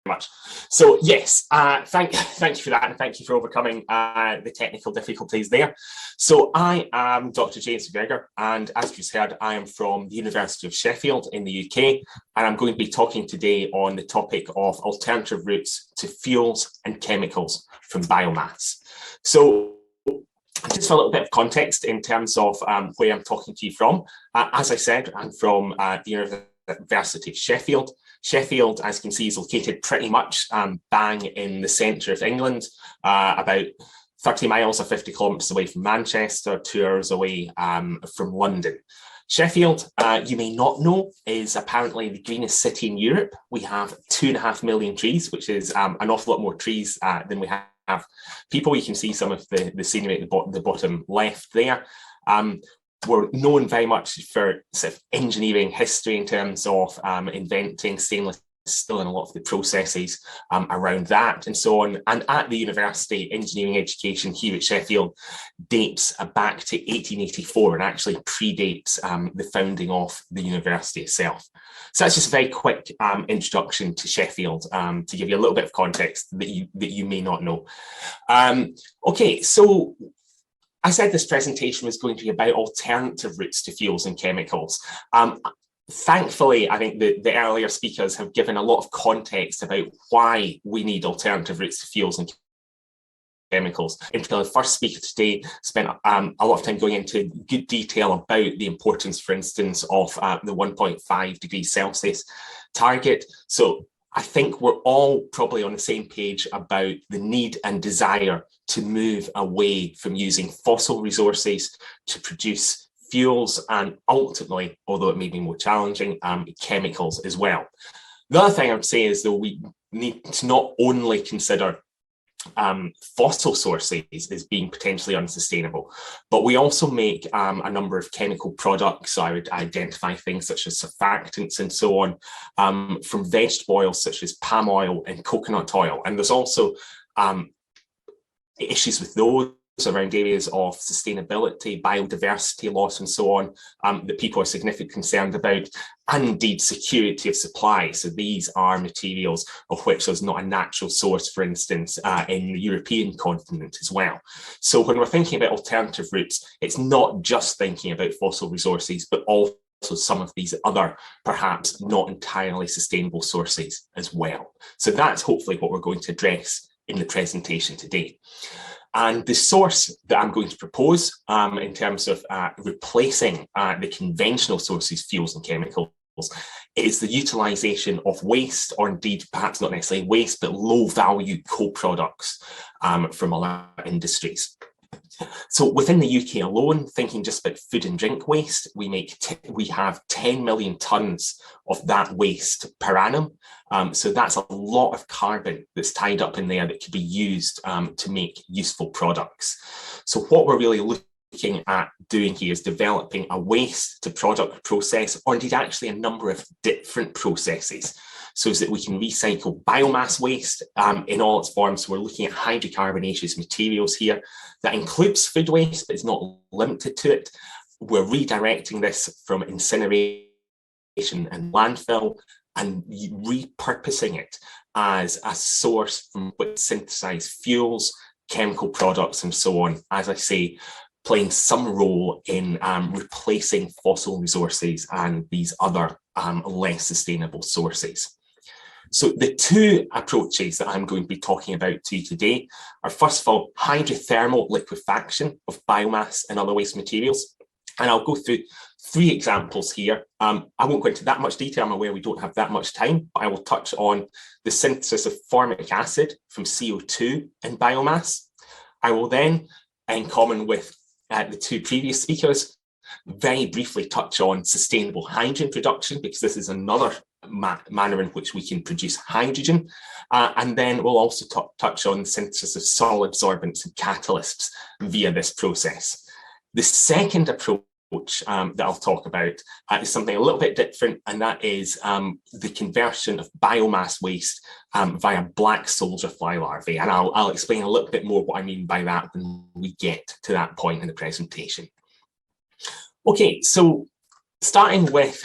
much. So yes, thank you for that, and thank you for overcoming the technical difficulties there. So I am Dr. James McGregor, and as you just heard, I am from the University of Sheffield in the UK, and I'm going to be talking today on the topic of alternative routes to fuels and chemicals from biomass. So just for a little bit of context in terms of where I'm talking to you from, as I said, I'm from the University of Sheffield. Sheffield, as you can see, is located pretty much bang in the centre of England, about 30 miles or 50 kilometres away from Manchester, 2 hours away from London. Sheffield, you may not know, is apparently the greenest city in Europe. We have 2.5 million trees, which is an awful lot more trees than we have people. You can see some of the scenery at the bottom left there. We're known very much for sort of engineering history in terms of inventing stainless steel and a lot of the processes around that and so on. And at the university, engineering education here at Sheffield dates back to 1884 and actually predates the founding of the university itself. So that's just a very quick introduction to Sheffield to give you a little bit of context that you may not know. Okay, so I said this presentation was going to be about alternative routes to fuels and chemicals. Thankfully, I think the earlier speakers have given a lot of context about why we need alternative routes to fuels and chemicals. In particular, the first speaker today spent a lot of time going into good detail about the importance, for instance, of the 1.5 degrees Celsius target. So I think we're all probably on the same page about the need and desire to move away from using fossil resources to produce fuels and ultimately, although it may be more challenging, chemicals as well. The other thing I would say is, though, we need to not only consider fossil sources as being potentially unsustainable, but we also make a number of chemical products. So I would identify things such as surfactants and so on from vegetable oils such as palm oil and coconut oil. And there's also issues with those around areas of sustainability, biodiversity loss and so on that people are significantly concerned about, and indeed security of supply. So these are materials of which there's not a natural source, for instance, in the European continent as well. So when we're thinking about alternative routes, it's not just thinking about fossil resources, but also some of these other, perhaps not entirely sustainable sources as well. So that's hopefully what we're going to address in the presentation today. And the source that I'm going to propose in terms of replacing the conventional sources, fuels and chemicals, is the utilisation of waste, or indeed perhaps not necessarily waste, but low-value co-products from other industries. So within the UK alone, thinking just about food and drink waste, we have 10 million tonnes of that waste per annum. So that's a lot of carbon that's tied up in there that could be used to make useful products. So what we're really looking at doing here is developing a waste to product process, or indeed actually a number of different processes, so that we can recycle biomass waste in all its forms. So we're looking at hydrocarbonaceous materials here. That includes food waste, but it's not limited to it. We're redirecting this from incineration and landfill and repurposing it as a source from which to synthesize fuels, chemical products, and so on. As I say, playing some role in replacing fossil resources and these other less sustainable sources. So the two approaches that I'm going to be talking about to you today are, first of all, hydrothermal liquefaction of biomass and other waste materials. And I'll go through 3 examples here. I won't go into that much detail. I'm aware we don't have that much time, but I will touch on the synthesis of formic acid from CO2 in biomass. I will then, in common with the 2 previous speakers, very briefly touch on sustainable hydrogen production, because this is another manner in which we can produce hydrogen. And then we'll also touch on the synthesis of solid sorbents and catalysts via this process. The second approach that I'll talk about is something a little bit different, and that is the conversion of biomass waste via black soldier fly larvae. And I'll explain a little bit more what I mean by that when we get to that point in the presentation. Okay, so starting with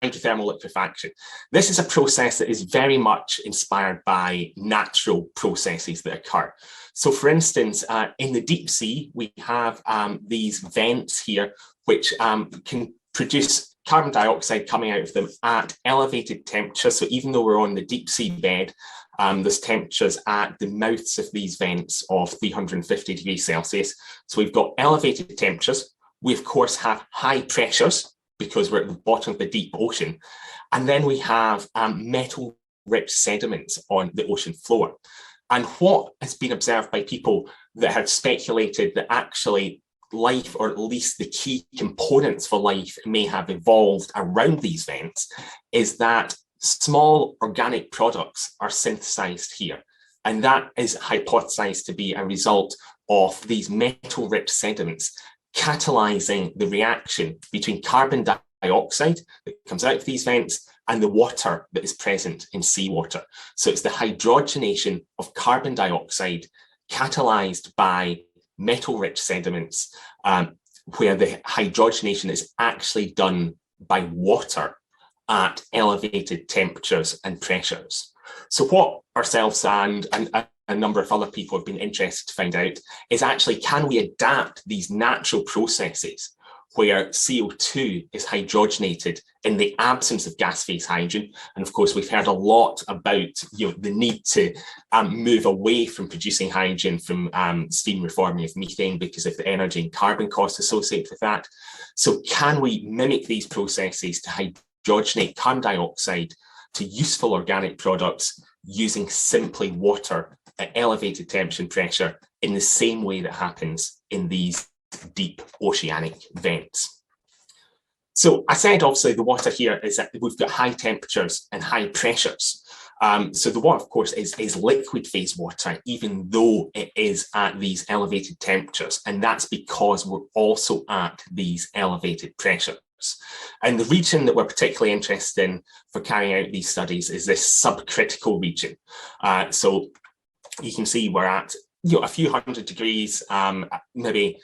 hydrothermal liquefaction. This is a process that is very much inspired by natural processes that occur. So for instance, in the deep sea, we have these vents here, which can produce carbon dioxide coming out of them at elevated temperatures. So even though we're on the deep sea bed, there's temperatures at the mouths of these vents of 350 degrees Celsius. So we've got elevated temperatures. We, of course, have high pressures because we're at the bottom of the deep ocean. And then we have metal-rich sediments on the ocean floor. And what has been observed by people that have speculated that actually life, or at least the key components for life, may have evolved around these vents, is that small organic products are synthesized here. And that is hypothesized to be a result of these metal-rich sediments catalyzing the reaction between carbon dioxide that comes out of these vents and the water that is present in seawater. So it's the hydrogenation of carbon dioxide catalyzed by metal-rich sediments, where the hydrogenation is actually done by water at elevated temperatures and pressures. So what ourselves and a number of other people have been interested to find out is actually, can we adapt these natural processes where CO2 is hydrogenated in the absence of gas phase hydrogen? And of course, we've heard a lot about the need to move away from producing hydrogen from steam reforming of methane because of the energy and carbon costs associated with that. So can we mimic these processes to hydrogenate carbon dioxide to useful organic products using simply water at elevated temperature and pressure in the same way that happens in these deep oceanic vents? So I said, obviously, the water here is that we've got high temperatures and high pressures. So the water, of course, is liquid phase water, even though it is at these elevated temperatures. And that's because we're also at these elevated pressures. And the region that we're particularly interested in for carrying out these studies is this subcritical region. So you can see we're at a few hundred degrees, maybe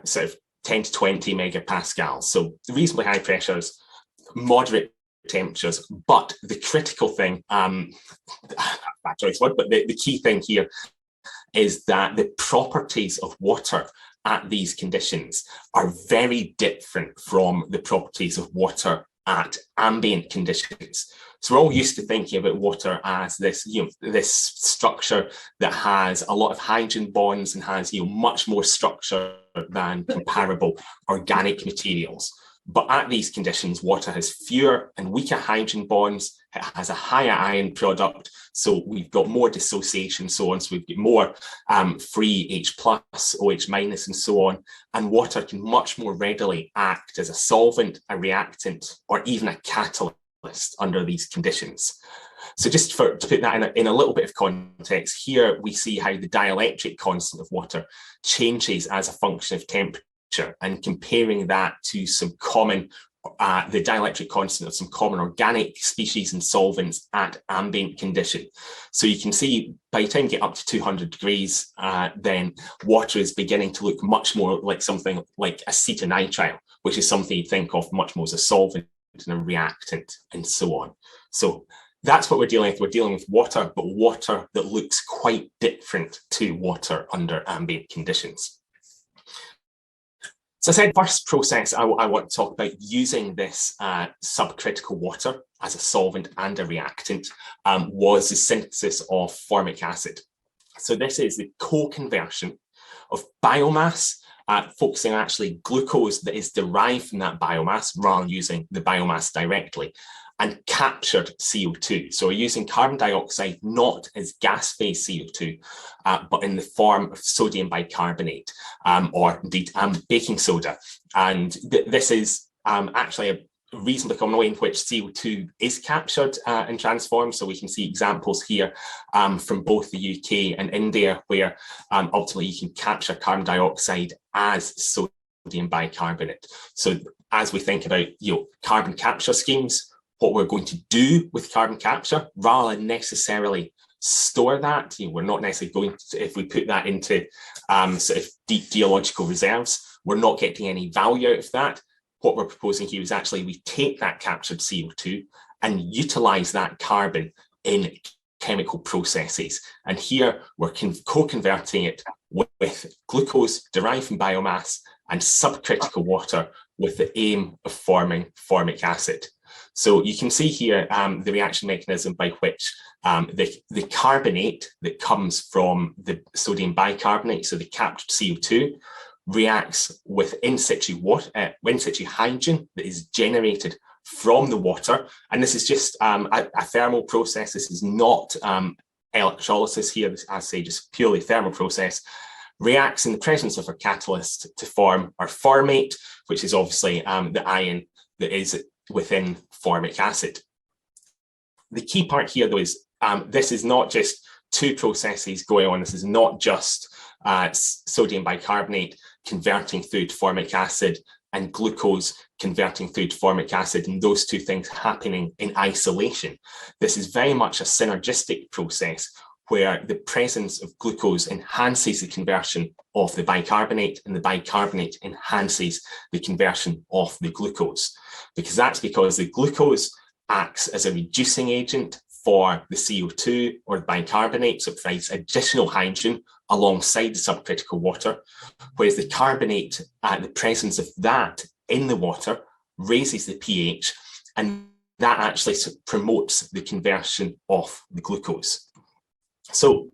sort of 10 to 20 megapascals. So reasonably high pressures, moderate temperatures, but the critical thing, bad choice word, but the key thing here is that the properties of water at these conditions are very different from the properties of water at ambient conditions. So we're all used to thinking about water as this, this structure that has a lot of hydrogen bonds and has, much more structure than comparable organic materials. But at these conditions, water has fewer and weaker hydrogen bonds. It has a higher ion product, so we've got more dissociation, so on. So we've got more free H+, OH-, and so on. And water can much more readily act as a solvent, a reactant, or even a catalyst under these conditions. So just to put that in a little bit of context, here we see how the dielectric constant of water changes as a function of temperature, and comparing that to some common, the dielectric constant of some common organic species and solvents at ambient condition. So you can see by the time you get up to 200 degrees, then water is beginning to look much more like something like acetonitrile, which is something you'd think of much more as a solvent and a reactant and so on. So that's what we're dealing with. We're dealing with water, but water that looks quite different to water under ambient conditions. So I said first process I want to talk about using this subcritical water as a solvent and a reactant was the synthesis of formic acid. So this is the co-conversion of biomass, focusing on actually glucose that is derived from that biomass rather than using the biomass directly, and captured CO2. So we're using carbon dioxide not as gas phase CO2, but in the form of sodium bicarbonate, or indeed baking soda. And this is actually a reasonably common way in which CO2 is captured and transformed. So we can see examples here from both the UK and India, where ultimately you can capture carbon dioxide as sodium bicarbonate. So as we think about carbon capture schemes, what we're going to do with carbon capture, rather than necessarily store that, we're not necessarily going to, if we put that into sort of deep geological reserves, we're not getting any value out of that. what we're proposing here is actually we take that captured CO2 and utilize that carbon in chemical processes. And here we're co-converting it with glucose derived from biomass and subcritical water with the aim of forming formic acid. So you can see here the reaction mechanism by which the carbonate that comes from the sodium bicarbonate, so the captured CO2, reacts with in situ hydrogen that is generated from the water. And this is just a thermal process. This is not electrolysis here. This, as I say, just purely thermal process. Reacts in the presence of a catalyst to form our formate, which is obviously the ion that is within formic acid. The key part here, though, is this is not just two processes going on. This is not just sodium bicarbonate converting through to formic acid and glucose converting through to formic acid, and those two things happening in isolation. This is very much a synergistic process where the presence of glucose enhances the conversion of the bicarbonate, and the bicarbonate enhances the conversion of the glucose. Because the glucose acts as a reducing agent for the CO2 or the bicarbonate, so it provides additional hydrogen alongside the subcritical water, whereas the carbonate, the presence of that in the water raises the pH, and that actually promotes the conversion of the glucose. So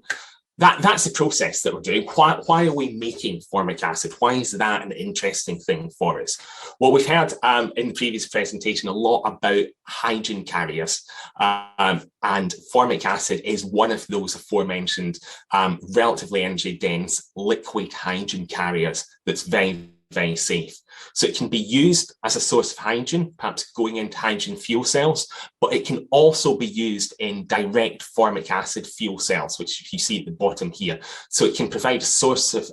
that's the process that we're doing. Why are we making formic acid? Why is that an interesting thing for us? Well, we've heard in the previous presentation a lot about hydrogen carriers, and formic acid is one of those aforementioned relatively energy dense liquid hydrogen carriers that's very, very safe. So it can be used as a source of hydrogen, perhaps going into hydrogen fuel cells, but it can also be used in direct formic acid fuel cells, which you see at the bottom here. So it can provide a source of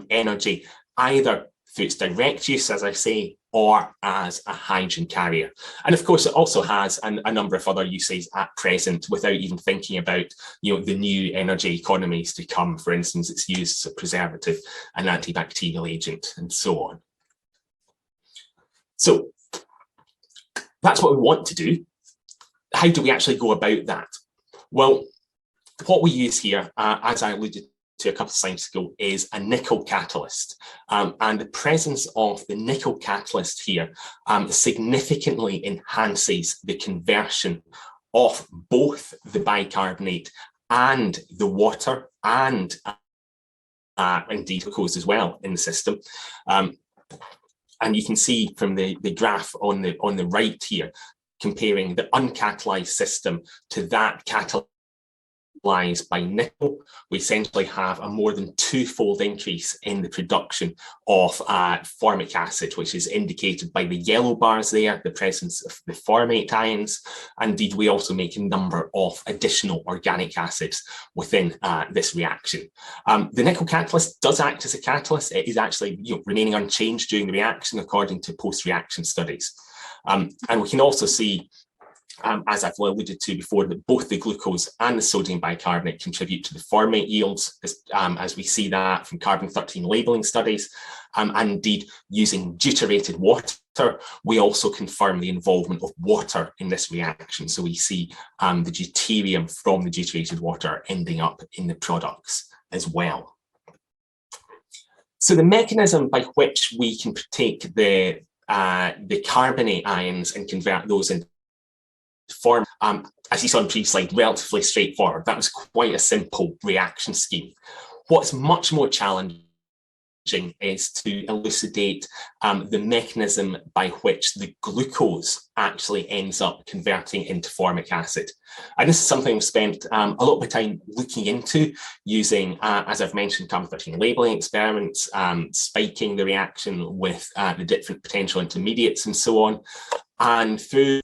energy either through its direct use, as I say, or as a hydrogen carrier. And of course, it also has a number of other uses at present without even thinking about, the new energy economies to come. For instance, it's used as a preservative, an antibacterial agent, and so on. So that's what we want to do. How do we actually go about that? Well, what we use here, as I alluded to a couple of slides ago, is a nickel catalyst. And the presence of the nickel catalyst here significantly enhances the conversion of both the bicarbonate and the water, and indeed glucose as well in the system. And you can see from the graph on the right here, comparing the uncatalyzed system to that catalyzed by nickel, we essentially have a more than twofold increase in the production of formic acid, which is indicated by the yellow bars there, the presence of the formate ions. Indeed, we also make a number of additional organic acids within this reaction. The nickel catalyst does act as a catalyst. It is actually remaining unchanged during the reaction according to post-reaction studies. And we can also see, as I've alluded to before, that both the glucose and the sodium bicarbonate contribute to the formate yields, as we see that from carbon-13 labelling studies. And indeed, using deuterated water, we also confirm the involvement of water in this reaction. So we see the deuterium from the deuterated water ending up in the products as well. So the mechanism by which we can take the carbonate ions and convert those into form, as you saw in the previous slide, relatively straightforward. That was quite a simple reaction scheme. What's much more challenging is to elucidate the mechanism by which the glucose actually ends up converting into formic acid. And this is something we've spent a lot of time looking into using, as I've mentioned, carbon-13 labelling experiments, spiking the reaction with the different potential intermediates and so on. And through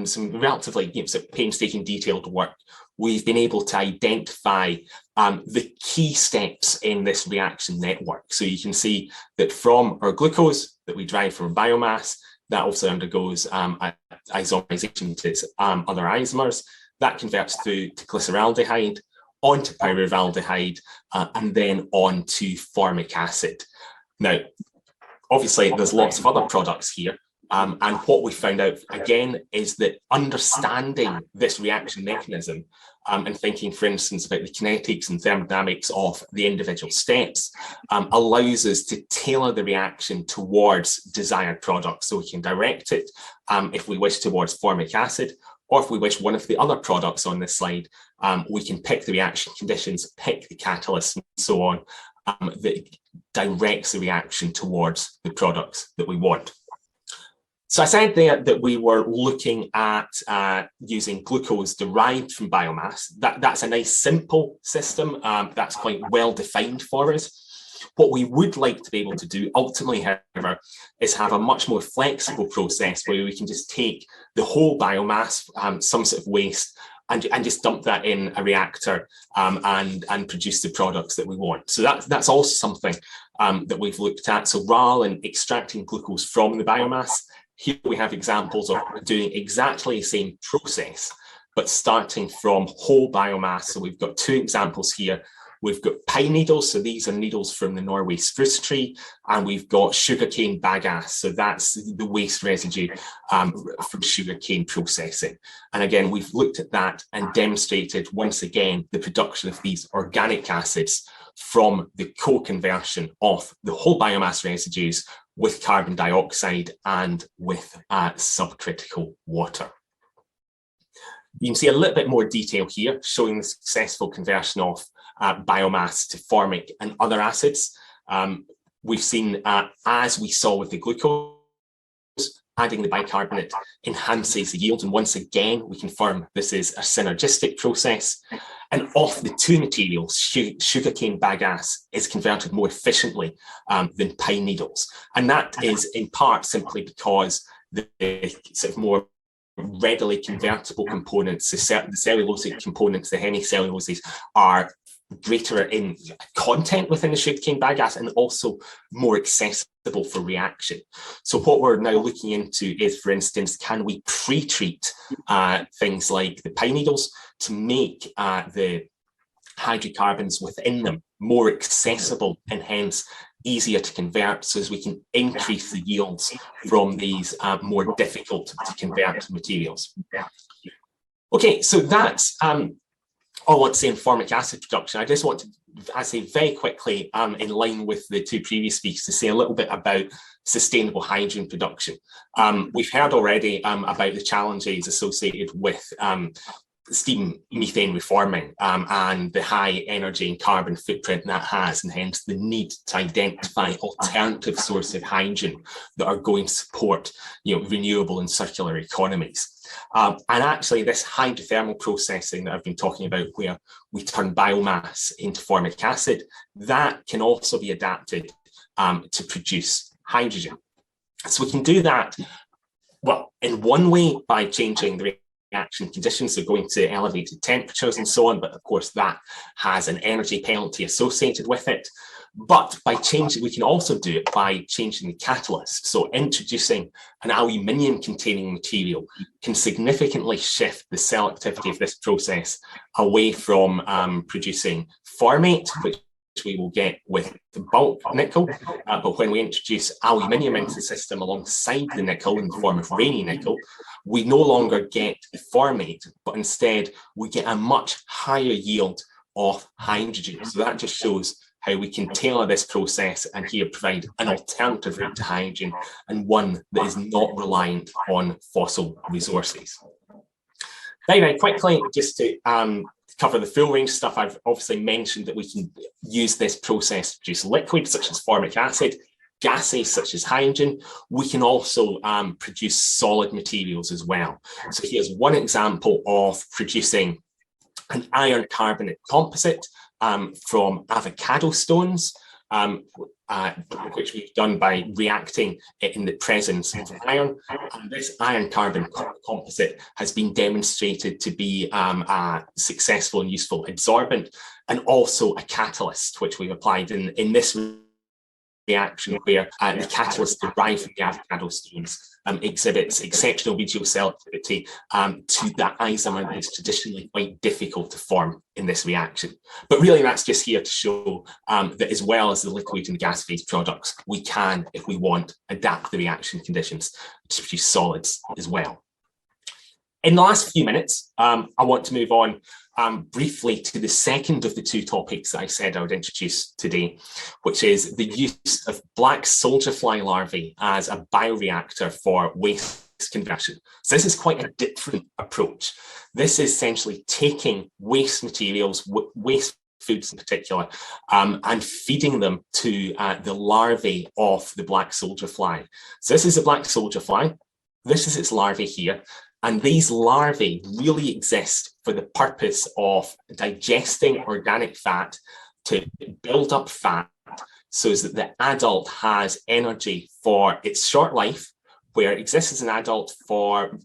some relatively painstaking detailed work, we've been able to identify the key steps in this reaction network. So you can see that from our glucose that we derive from biomass, that also undergoes isomerization to its other isomers. That converts through to glyceraldehyde, onto pyruvaldehyde, and then on to formic acid. Now, obviously, there's lots of other products here, And what we found out, again, is that understanding this reaction mechanism and thinking, for instance, about the kinetics and thermodynamics of the individual steps allows us to tailor the reaction towards desired products. So we can direct it, if we wish, towards formic acid, or if we wish one of the other products on this slide, we can pick the reaction conditions, pick the catalyst, and so on, that directs the reaction towards the products that we want. So I said there that we were looking at using glucose derived from biomass. That's a nice simple system that's quite well defined for us. What we would like to be able to do ultimately, however, is have a much more flexible process where we can just take the whole biomass, some sort of waste, and just dump that in a reactor and produce the products that we want. So that's also something that we've looked at. So rather than extracting glucose from the biomass, here we have examples of doing exactly the same process, but starting from whole biomass. So we've got two examples here. We've got pine needles, so these are needles from the Norway spruce tree, and we've got sugarcane bagasse, so that's the waste residue from sugarcane processing. And again, we've looked at that and demonstrated once again the production of these organic acids from the co-conversion of the whole biomass residues with carbon dioxide and with subcritical water. You can see a little bit more detail here showing the successful conversion of biomass to formic and other acids. We've seen, as we saw with the glucose, adding the bicarbonate enhances the yield. And once again, we confirm this is a synergistic process. And of the two materials, sugarcane bagasse is converted more efficiently than pine needles. And that is in part simply because the sort of more readily convertible components, the cellulosic components, the hemicelluloses, are greater in content within the sugarcane bagasse and also more accessible for reaction. So what we're now looking into is, for instance, can we pre-treat things like the pine needles to make the hydrocarbons within them more accessible and hence easier to convert, so as we can increase the yields from these more difficult to convert materials. Okay, so that's all I want to say in formic acid production. I just want to, I say very quickly, in line with the two previous speakers, to say a little bit about sustainable hydrogen production. We've heard already about the challenges associated with steam methane reforming and the high energy and carbon footprint that has, and hence the need to identify alternative sources of hydrogen that are going to support, renewable and circular economies. And actually this hydrothermal processing that I've been talking about, where we turn biomass into formic acid, that can also be adapted to produce hydrogen. So we can do that, well, in one way by changing the reaction conditions, so going to elevated temperatures and so on, but of course that has an energy penalty associated with it. But by changing, we can also do it by changing the catalyst. So introducing an aluminium containing material can significantly shift the selectivity of this process away from producing formate, which we will get with the bulk nickel, but when we introduce aluminium into the system alongside the nickel in the form of rainy nickel, we no longer get the formate, but instead we get a much higher yield of hydrogen. So that just shows how we can tailor this process and here provide an alternative route to hydrogen, and one that is not reliant on fossil resources. Very quickly, just to cover the full range stuff, I've obviously mentioned that we can use this process to produce liquids such as formic acid, gases such as hydrogen. We can also produce solid materials as well. So here's one example of producing an iron carbonate composite from avocado stones, which we've done by reacting it in the presence of iron. And this iron carbon composite has been demonstrated to be a successful and useful absorbent, and also a catalyst, which we've applied in this reaction where the catalyst derived from the avocado stems exhibits exceptional medial cell activity to the isomer that is traditionally quite difficult to form in this reaction. But really that's just here to show that as well as the liquid and gas phase products, we can, if we want, adapt the reaction conditions to produce solids as well. In the last few minutes, I want to move on briefly to the second of the two topics that I said I would introduce today, which is the use of black soldier fly larvae as a bioreactor for waste conversion. So this is quite a different approach. This is essentially taking waste materials, waste foods in particular, and feeding them to the larvae of the black soldier fly. So this is a black soldier fly. This is its larvae here. And these larvae really exist for the purpose of digesting organic fat to build up fat so that the adult has energy for its short life, where it exists as an adult for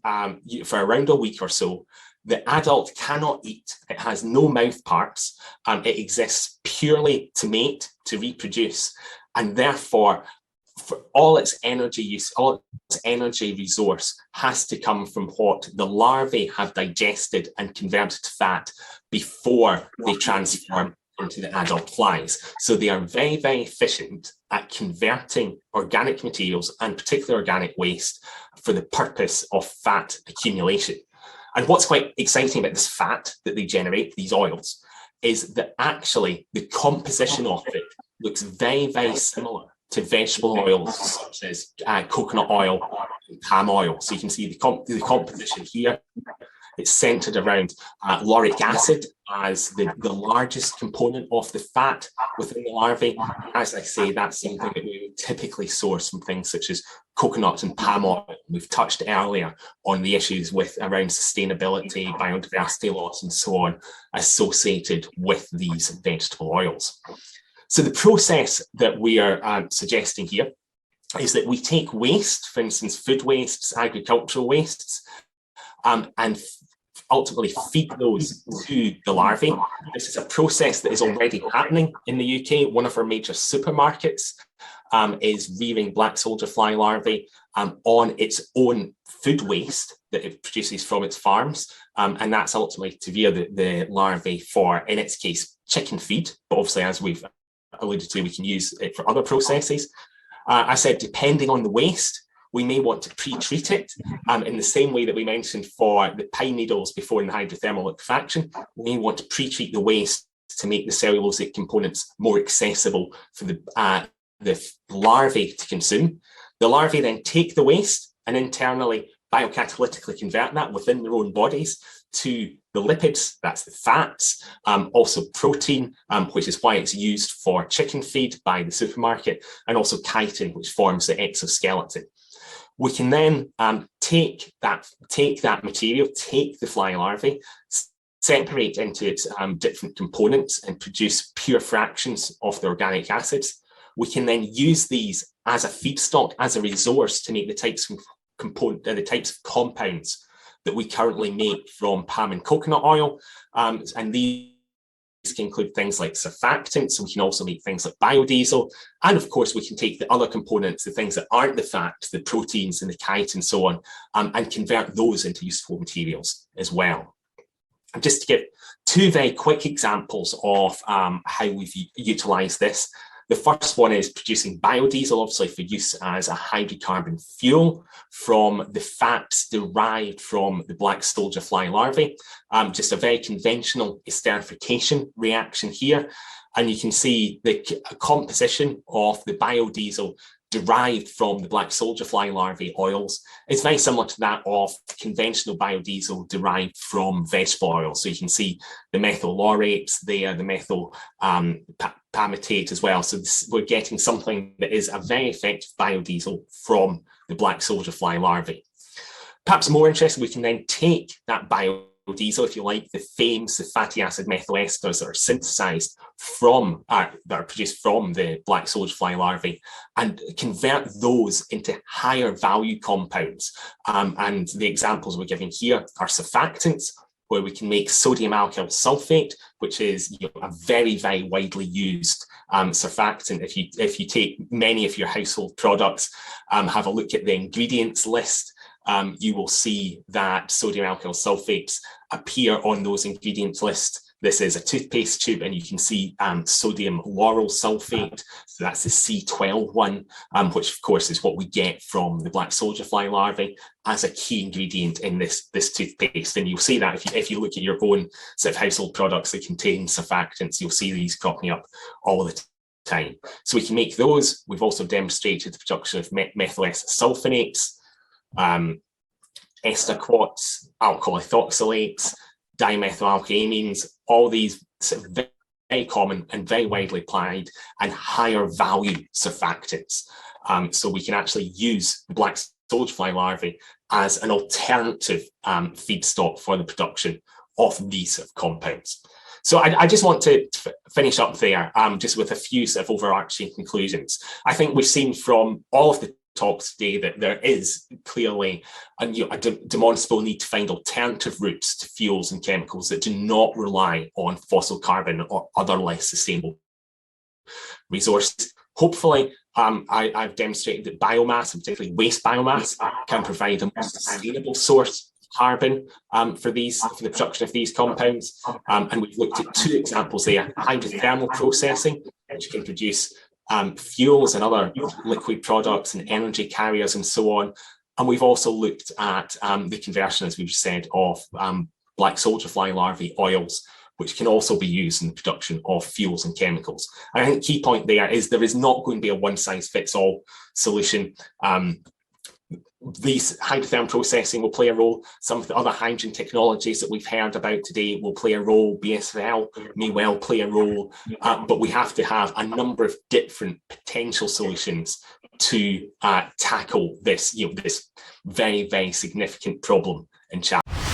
around a week or so. The adult cannot eat, it has no mouth parts, it exists purely to mate, to reproduce, and therefore for all its energy use, all its energy resource has to come from what the larvae have digested and converted to fat before they transform into the adult flies. So they are very, very efficient at converting organic materials and particularly organic waste for the purpose of fat accumulation. And what's quite exciting about this fat that they generate, these oils, is that actually the composition of it looks very, very similar to vegetable oils such as coconut oil and palm oil. So you can see the composition here. It's centered around lauric acid as the largest component of the fat within the larvae. As I say, that's something that we would typically source from things such as coconut and palm oil. We've touched earlier on the issues around sustainability, biodiversity loss, and so on associated with these vegetable oils. So the process that we are suggesting here is that we take waste, for instance, food wastes, agricultural wastes, and ultimately feed those to the larvae. This is a process that is already happening in the UK. One of our major supermarkets is rearing black soldier fly larvae on its own food waste that it produces from its farms. And that's ultimately to rear the larvae for, in its case, chicken feed. But obviously, as we've alluded to, we can use it for other processes. I said, depending on the waste, we may want to pre-treat it in the same way that we mentioned for the pine needles before in the hydrothermal liquefaction. We may want to pre-treat the waste to make the cellulosic components more accessible for the larvae to consume. The larvae then take the waste and internally biocatalytically convert that within their own bodies to the lipids, that's the fats, also protein, which is why it's used for chicken feed by the supermarket, and also chitin, which forms the exoskeleton. We can then take that material, take the fly larvae, separate into its different components and produce pure fractions of the organic acids. We can then use these as a feedstock, as a resource to make the types of compounds that we currently make from palm and coconut oil. And these can include things like surfactants. We can also make things like biodiesel. And of course, we can take the other components, the things that aren't the fats, the proteins and the chitin and so on, and convert those into useful materials as well. And just to give two very quick examples of how we've utilized this. The first one is producing biodiesel, obviously for use as a hydrocarbon fuel from the fats derived from the black soldier fly larvae. Just a very conventional esterification reaction here. And you can see the composition of the biodiesel derived from the black soldier fly larvae oils is very similar to that of conventional biodiesel derived from vegetable oil. So you can see the methyl laurates there, the methyl palmitate as well. So we're getting something that is a very effective biodiesel from the black soldier fly larvae. Perhaps more interesting, we can then take that biodiesel, if you like, the FAMEs, the fatty acid methyl esters that are synthesized from, that are produced from the black soldier fly larvae, and convert those into higher value compounds. And the examples we're giving here are surfactants, where we can make sodium alkyl sulfate, which is a very, very widely used surfactant. If you take many of your household products, have a look at the ingredients list, you will see that sodium alkyl sulfates appear on those ingredients list. This is a toothpaste tube, and you can see sodium lauryl sulfate. So that's the C12 one, which of course is what we get from the black soldier fly larvae as a key ingredient in this toothpaste. And you'll see that if you look at your own sort of household products that contain surfactants, you'll see these cropping up all the time. So we can make those. We've also demonstrated the production of methyl sulfonates, ester quartz, alcohol ethoxylates, dimethylalkyamines, all these sort of very common and very widely applied and higher value surfactants. So we can actually use the black soldier fly larvae as an alternative feedstock for the production of these sort of compounds. So I just want to finish up there just with a few sort of overarching conclusions. I think we've seen from all of the talks today that there is clearly a demonstrable need to find alternative routes to fuels and chemicals that do not rely on fossil carbon or other less sustainable resources. Hopefully, I've demonstrated that biomass, and particularly waste biomass, can provide a more sustainable source of carbon for the production of these compounds. And we've looked at two examples there: hydrothermal processing, which can produce fuels and other liquid products and energy carriers and so on. And we've also looked at the conversion, as we've said, of black soldier fly larvae oils, which can also be used in the production of fuels and chemicals. And I think the key point there is not going to be a one-size-fits-all solution. These hydrothermal processing will play a role. Some of the other hydrogen technologies that we've heard about today will play a role. BSL may well play a role, but we have to have a number of different potential solutions to tackle this, this very, very significant problem and challenge.